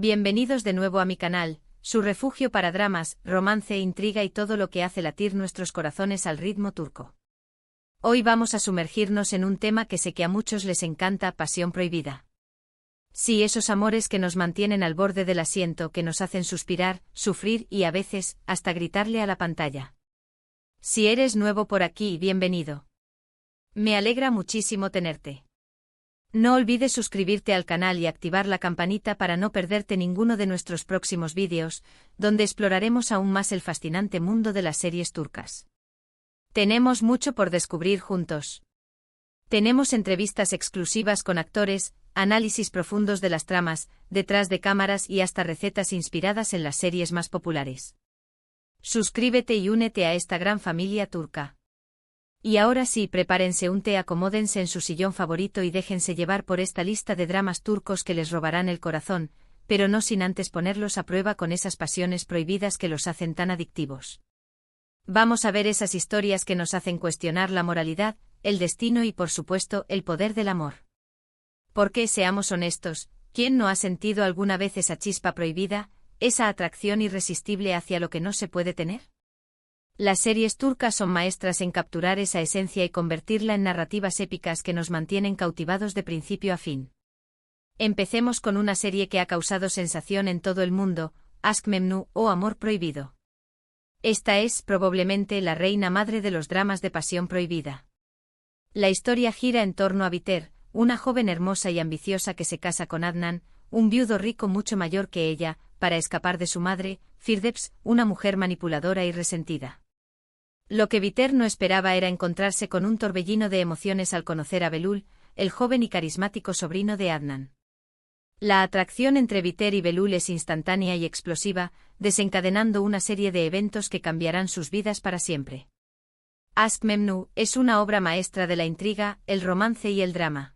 Bienvenidos de nuevo a mi canal, su refugio para dramas, romance, intriga y todo lo que hace latir nuestros corazones al ritmo turco. Hoy vamos a sumergirnos en un tema que sé que a muchos les encanta: Pasión Prohibida. Sí, esos amores que nos mantienen al borde del asiento, que nos hacen suspirar, sufrir y a veces, hasta gritarle a la pantalla. Si eres nuevo por aquí, bienvenido. Me alegra muchísimo tenerte. No olvides suscribirte al canal y activar la campanita para no perderte ninguno de nuestros próximos vídeos, donde exploraremos aún más el fascinante mundo de las series turcas. Tenemos mucho por descubrir juntos. Tenemos entrevistas exclusivas con actores, análisis profundos de las tramas, detrás de cámaras y hasta recetas inspiradas en las series más populares. Suscríbete y únete a esta gran familia turca. Y ahora sí, prepárense un té, acomódense en su sillón favorito y déjense llevar por esta lista de dramas turcos que les robarán el corazón, pero no sin antes ponerlos a prueba con esas pasiones prohibidas que los hacen tan adictivos. Vamos a ver esas historias que nos hacen cuestionar la moralidad, el destino y, por supuesto, el poder del amor. Porque, seamos honestos, ¿quién no ha sentido alguna vez esa chispa prohibida, esa atracción irresistible hacia lo que no se puede tener? Las series turcas son maestras en capturar esa esencia y convertirla en narrativas épicas que nos mantienen cautivados de principio a fin. Empecemos con una serie que ha causado sensación en todo el mundo: Aşk Memnu, o Amor Prohibido. Esta es, probablemente, la reina madre de los dramas de pasión prohibida. La historia gira en torno a Biter, una joven hermosa y ambiciosa que se casa con Adnan, un viudo rico mucho mayor que ella, para escapar de su madre, Firdevs, una mujer manipuladora y resentida. Lo que Biter no esperaba era encontrarse con un torbellino de emociones al conocer a Belul, el joven y carismático sobrino de Adnan. La atracción entre Biter y Belul es instantánea y explosiva, desencadenando una serie de eventos que cambiarán sus vidas para siempre. Aşk Memnu es una obra maestra de la intriga, el romance y el drama.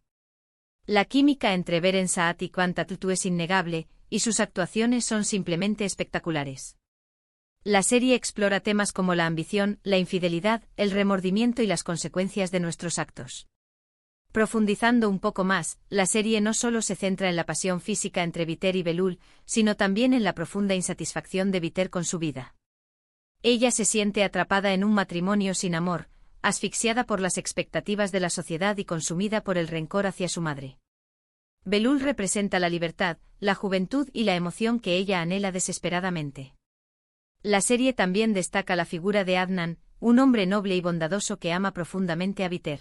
La química entre Beren Saat y Kıvanç Tatlıtuğ es innegable, y sus actuaciones son simplemente espectaculares. La serie explora temas como la ambición, la infidelidad, el remordimiento y las consecuencias de nuestros actos. Profundizando un poco más, la serie no solo se centra en la pasión física entre Biter y Belul, sino también en la profunda insatisfacción de Biter con su vida. Ella se siente atrapada en un matrimonio sin amor, asfixiada por las expectativas de la sociedad y consumida por el rencor hacia su madre. Belul representa la libertad, la juventud y la emoción que ella anhela desesperadamente. La serie también destaca la figura de Adnan, un hombre noble y bondadoso que ama profundamente a Biter.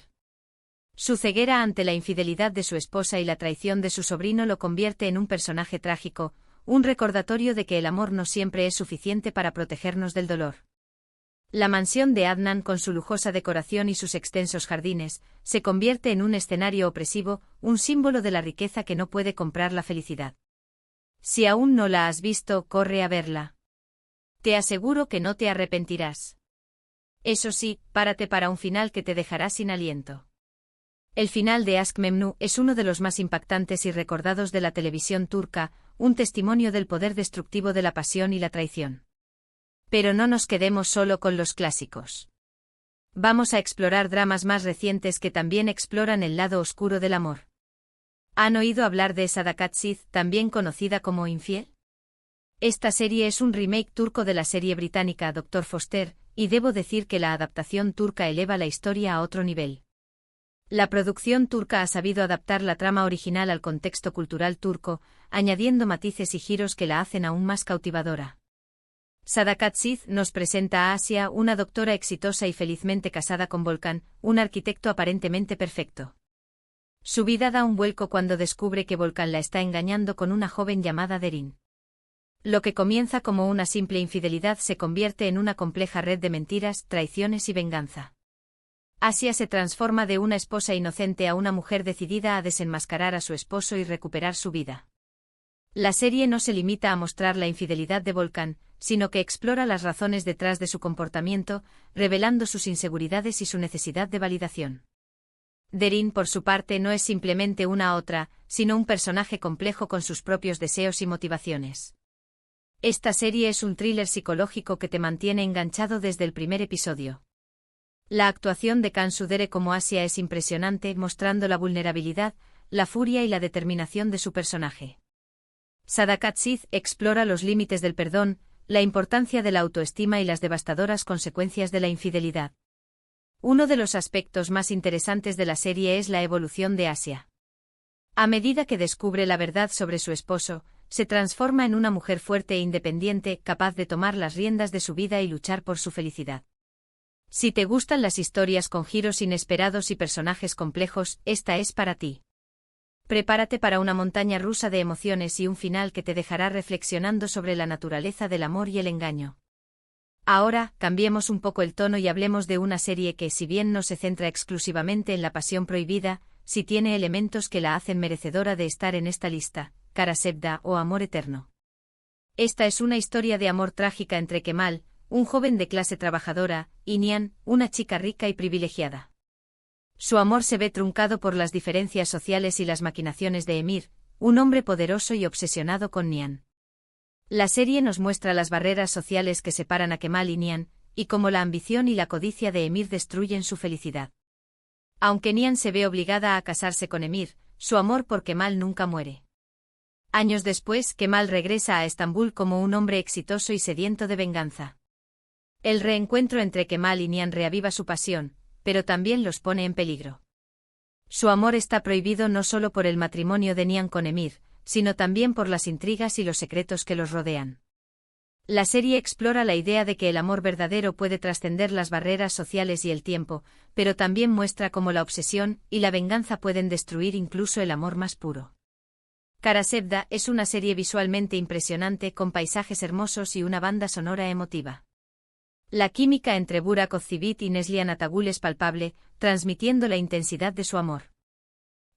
Su ceguera ante la infidelidad de su esposa y la traición de su sobrino lo convierte en un personaje trágico, un recordatorio de que el amor no siempre es suficiente para protegernos del dolor. La mansión de Adnan, con su lujosa decoración y sus extensos jardines, se convierte en un escenario opresivo, un símbolo de la riqueza que no puede comprar la felicidad. Si aún no la has visto, corre a verla. Te aseguro que no te arrepentirás. Eso sí, párate para un final que te dejará sin aliento. El final de Aşk Memnu es uno de los más impactantes y recordados de la televisión turca, un testimonio del poder destructivo de la pasión y la traición. Pero no nos quedemos solo con los clásicos. Vamos a explorar dramas más recientes que también exploran el lado oscuro del amor. ¿Han oído hablar de Sadakat Sith, también conocida como Infiel? Esta serie es un remake turco de la serie británica Dr. Foster, y debo decir que la adaptación turca eleva la historia a otro nivel. La producción turca ha sabido adaptar la trama original al contexto cultural turco, añadiendo matices y giros que la hacen aún más cautivadora. Sadakat Sith nos presenta a Asia, una doctora exitosa y felizmente casada con Volkan, un arquitecto aparentemente perfecto. Su vida da un vuelco cuando descubre que Volkan la está engañando con una joven llamada Derin. Lo que comienza como una simple infidelidad se convierte en una compleja red de mentiras, traiciones y venganza. Asia se transforma de una esposa inocente a una mujer decidida a desenmascarar a su esposo y recuperar su vida. La serie no se limita a mostrar la infidelidad de Volkan, sino que explora las razones detrás de su comportamiento, revelando sus inseguridades y su necesidad de validación. Derin, por su parte, no es simplemente una otra, sino un personaje complejo con sus propios deseos y motivaciones. Esta serie es un thriller psicológico que te mantiene enganchado desde el primer episodio. La actuación de Cansu Dere como Asia es impresionante, mostrando la vulnerabilidad, la furia y la determinación de su personaje. Sadakat Sith explora los límites del perdón, la importancia de la autoestima y las devastadoras consecuencias de la infidelidad. Uno de los aspectos más interesantes de la serie es la evolución de Asia. A medida que descubre la verdad sobre su esposo, se transforma en una mujer fuerte e independiente, capaz de tomar las riendas de su vida y luchar por su felicidad. Si te gustan las historias con giros inesperados y personajes complejos, esta es para ti. Prepárate para una montaña rusa de emociones y un final que te dejará reflexionando sobre la naturaleza del amor y el engaño. Ahora, cambiemos un poco el tono y hablemos de una serie que, si bien no se centra exclusivamente en la pasión prohibida, sí tiene elementos que la hacen merecedora de estar en esta lista: Kara Sevda o Amor Eterno. Esta es una historia de amor trágica entre Kemal, un joven de clase trabajadora, y Nian, una chica rica y privilegiada. Su amor se ve truncado por las diferencias sociales y las maquinaciones de Emir, un hombre poderoso y obsesionado con Nian. La serie nos muestra las barreras sociales que separan a Kemal y Nian, y cómo la ambición y la codicia de Emir destruyen su felicidad. Aunque Nian se ve obligada a casarse con Emir, su amor por Kemal nunca muere. Años después, Kemal regresa a Estambul como un hombre exitoso y sediento de venganza. El reencuentro entre Kemal y Nian reaviva su pasión, pero también los pone en peligro. Su amor está prohibido no solo por el matrimonio de Nian con Emir, sino también por las intrigas y los secretos que los rodean. La serie explora la idea de que el amor verdadero puede trascender las barreras sociales y el tiempo, pero también muestra cómo la obsesión y la venganza pueden destruir incluso el amor más puro. Kara Sevda es una serie visualmente impresionante con paisajes hermosos y una banda sonora emotiva. La química entre Burak Ozcivit y Neslihan Atagul es palpable, transmitiendo la intensidad de su amor.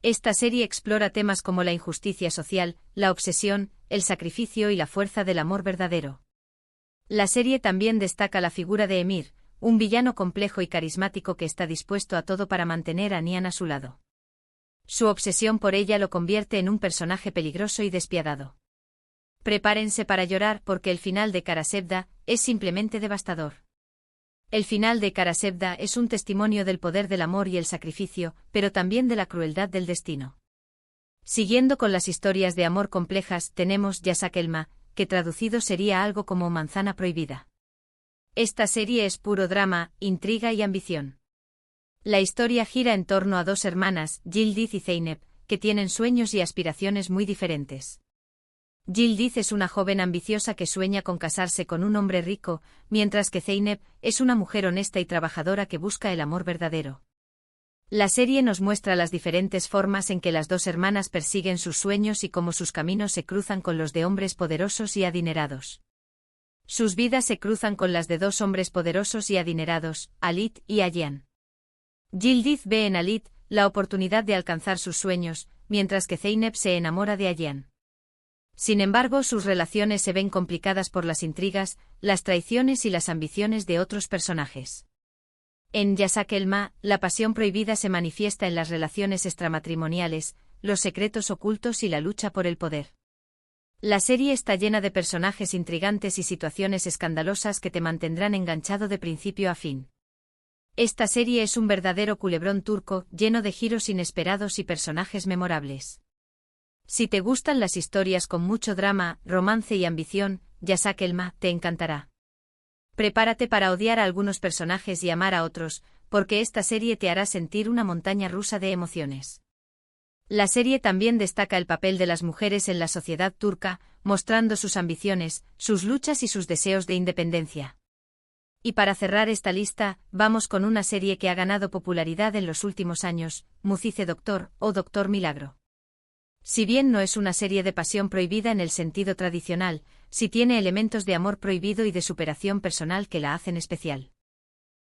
Esta serie explora temas como la injusticia social, la obsesión, el sacrificio y la fuerza del amor verdadero. La serie también destaca la figura de Emir, un villano complejo y carismático que está dispuesto a todo para mantener a Nian a su lado. Su obsesión por ella lo convierte en un personaje peligroso y despiadado. Prepárense para llorar porque el final de Kara Sevda es simplemente devastador. El final de Kara Sevda es un testimonio del poder del amor y el sacrificio, pero también de la crueldad del destino. Siguiendo con las historias de amor complejas, tenemos Yasak Elma, que traducido sería algo como Manzana Prohibida. Esta serie es puro drama, intriga y ambición. La historia gira en torno a dos hermanas, Yildiz y Zeynep, que tienen sueños y aspiraciones muy diferentes. Yildiz es una joven ambiciosa que sueña con casarse con un hombre rico, mientras que Zeynep es una mujer honesta y trabajadora que busca el amor verdadero. La serie nos muestra las diferentes formas en que las dos hermanas persiguen sus sueños y cómo sus caminos se cruzan con los de hombres poderosos y adinerados. Sus vidas se cruzan con las de dos hombres poderosos y adinerados, Alit y Ayan. Yildiz ve en Alit la oportunidad de alcanzar sus sueños, mientras que Zeynep se enamora de Ayan. Sin embargo, sus relaciones se ven complicadas por las intrigas, las traiciones y las ambiciones de otros personajes. En Yasak Elma, la pasión prohibida se manifiesta en las relaciones extramatrimoniales, los secretos ocultos y la lucha por el poder. La serie está llena de personajes intrigantes y situaciones escandalosas que te mantendrán enganchado de principio a fin. Esta serie es un verdadero culebrón turco, lleno de giros inesperados y personajes memorables. Si te gustan las historias con mucho drama, romance y ambición, Yasak Elma te encantará. Prepárate para odiar a algunos personajes y amar a otros, porque esta serie te hará sentir una montaña rusa de emociones. La serie también destaca el papel de las mujeres en la sociedad turca, mostrando sus ambiciones, sus luchas y sus deseos de independencia. Y para cerrar esta lista, vamos con una serie que ha ganado popularidad en los últimos años, Mucize Doctor o Doctor Milagro. Si bien no es una serie de pasión prohibida en el sentido tradicional, sí tiene elementos de amor prohibido y de superación personal que la hacen especial.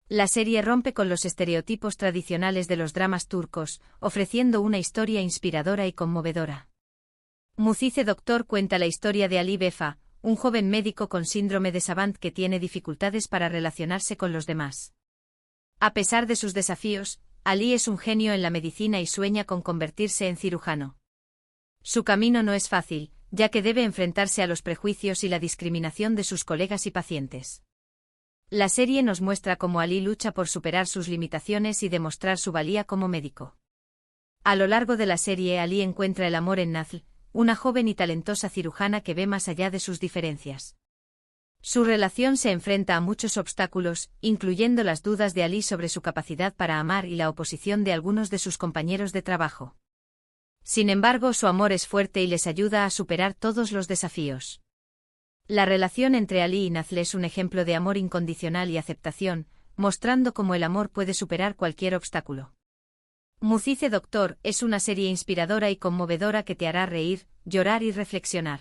La serie rompe con los estereotipos tradicionales de los dramas turcos, ofreciendo una historia inspiradora y conmovedora. Mucize Doctor cuenta la historia de Ali Befa, un joven médico con síndrome de Savant que tiene dificultades para relacionarse con los demás. A pesar de sus desafíos, Ali es un genio en la medicina y sueña con convertirse en cirujano. Su camino no es fácil, ya que debe enfrentarse a los prejuicios y la discriminación de sus colegas y pacientes. La serie nos muestra cómo Ali lucha por superar sus limitaciones y demostrar su valía como médico. A lo largo de la serie, Ali encuentra el amor en Nazl, una joven y talentosa cirujana que ve más allá de sus diferencias. Su relación se enfrenta a muchos obstáculos, incluyendo las dudas de Ali sobre su capacidad para amar y la oposición de algunos de sus compañeros de trabajo. Sin embargo, su amor es fuerte y les ayuda a superar todos los desafíos. La relación entre Ali y Nazle es un ejemplo de amor incondicional y aceptación, mostrando cómo el amor puede superar cualquier obstáculo. Mucize Doctor es una serie inspiradora y conmovedora que te hará reír, llorar y reflexionar.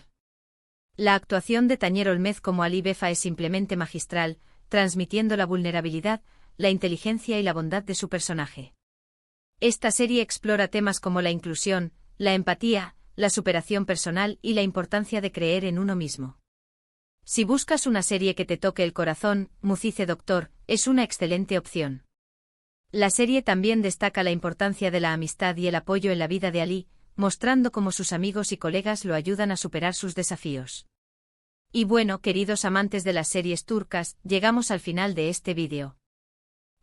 La actuación de Tañer Olmez como Ali Befa es simplemente magistral, transmitiendo la vulnerabilidad, la inteligencia y la bondad de su personaje. Esta serie explora temas como la inclusión, la empatía, la superación personal y la importancia de creer en uno mismo. Si buscas una serie que te toque el corazón, Mucize Doctor es una excelente opción. La serie también destaca la importancia de la amistad y el apoyo en la vida de Ali, mostrando cómo sus amigos y colegas lo ayudan a superar sus desafíos. Y bueno, queridos amantes de las series turcas, llegamos al final de este vídeo.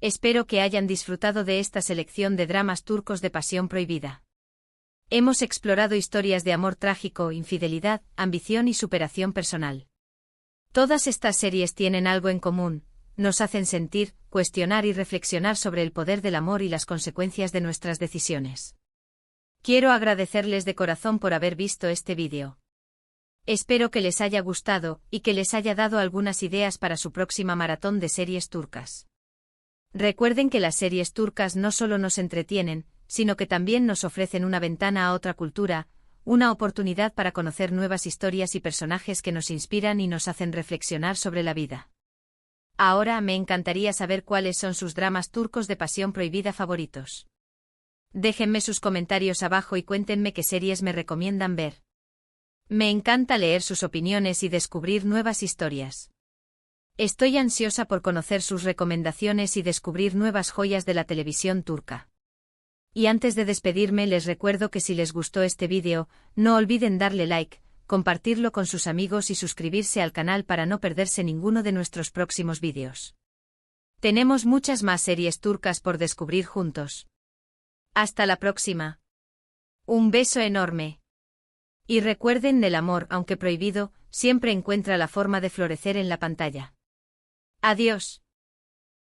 Espero que hayan disfrutado de esta selección de dramas turcos de pasión prohibida. Hemos explorado historias de amor trágico, infidelidad, ambición y superación personal. Todas estas series tienen algo en común: nos hacen sentir, cuestionar y reflexionar sobre el poder del amor y las consecuencias de nuestras decisiones. Quiero agradecerles de corazón por haber visto este vídeo. Espero que les haya gustado y que les haya dado algunas ideas para su próxima maratón de series turcas. Recuerden que las series turcas no solo nos entretienen, sino que también nos ofrecen una ventana a otra cultura, una oportunidad para conocer nuevas historias y personajes que nos inspiran y nos hacen reflexionar sobre la vida. Ahora me encantaría saber cuáles son sus dramas turcos de pasión prohibida favoritos. Déjenme sus comentarios abajo y cuéntenme qué series me recomiendan ver. Me encanta leer sus opiniones y descubrir nuevas historias. Estoy ansiosa por conocer sus recomendaciones y descubrir nuevas joyas de la televisión turca. Y antes de despedirme les recuerdo que si les gustó este vídeo, no olviden darle like, compartirlo con sus amigos y suscribirse al canal para no perderse ninguno de nuestros próximos vídeos. Tenemos muchas más series turcas por descubrir juntos. Hasta la próxima. Un beso enorme. Y recuerden, el amor, aunque prohibido, siempre encuentra la forma de florecer en la pantalla. Adiós.